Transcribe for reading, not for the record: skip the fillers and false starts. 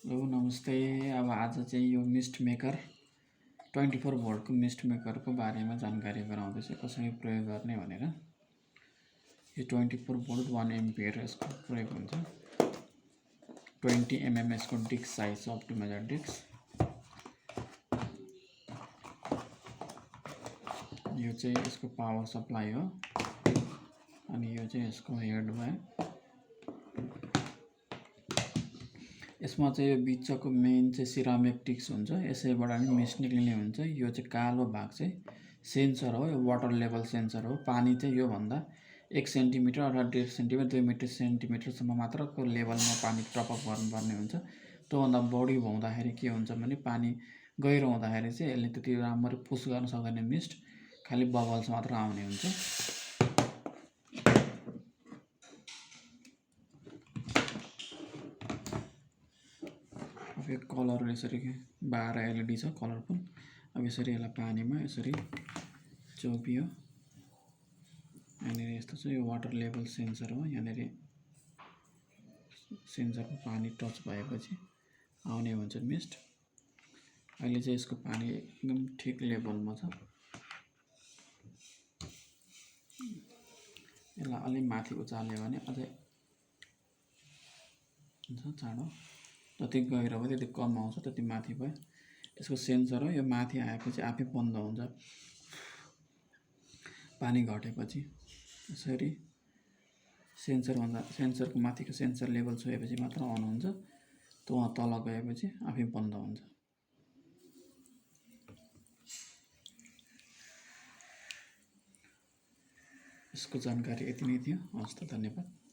Hello नमस्ते। अब आज चाहिँ यो मिस्ट मेकर 24 भोल्टको मिस्ट मेकरको बारेमा जानकारी गराउँदैछु कसरी प्रयोग गर्ने भनेर। यो 24 भोल्ट 1 एम्पियर यसको प्रयोग हुन्छ। 20 mm यसको disc size up to major disc. यो चाहिँ यसको पावर सप्लाई हो अनि यो चाहिँ यसको हेड भयो। यसमा चाहिँ यो बिचको मेन चाहिँ सिरामिक डिस्क हुन्छ, यसैबाट नि मिस्ट निक्लिने हुन्छ। यो चाहिँ कालो भाग चाहिँ सेन्सर हो, यो वाटर लेभल सेन्सर हो। पानी चाहिँ योभन्दा 1 सेन्टिमिटर अथवा 1.5 सेन्टिमिटर 2 सेन्टिमिटरसम्म मात्रको लेभलमा पानी टपअप गर्नुपर्ने हुन्छ। त्योभन्दा बढी हुँदाखेरि के हुन्छ भने पानी गहिरो हुँदाखेरि चाहिँ यसले त्यति राम्ररी पुस गर्न सक्दैन, मिस्ट खालि बबल्स मात्र आउने हुन्छ। अब यो कलर यसरी 12 एलइडी छ कलरफुल। अब यसरी यसलाई पानीमा यसरी चोपियो। यहाँनिर यस्तो छ, यो वाटर लेभल सेन्सर हो। यहाँनिर सेन्सरमा पानी टच भएपछि आउने हुन्छ मिस्ट। अहिले चाहिँ यसको पानी एकदम ठिक लेभलमा छ। यसलाई अलि माथि उचाल्यो भने अझै हुन्छ चाँडो। जति गहिरो भयो त्यति कम आउँछ, त्यति माथि भयो। यसको सेन्सर हो, यो माथि आएपछि आफै बन्द हुन्छ पानी घटेपछि। यसरी सेन्सरको माथिको सेन्सर लेभल छोएपछि मात्र अन हुन्छ, त्यो तल गएपछि आफै बन्द हुन्छ। यसको जानकारी यति नै थियो। हस् त, धन्यवाद।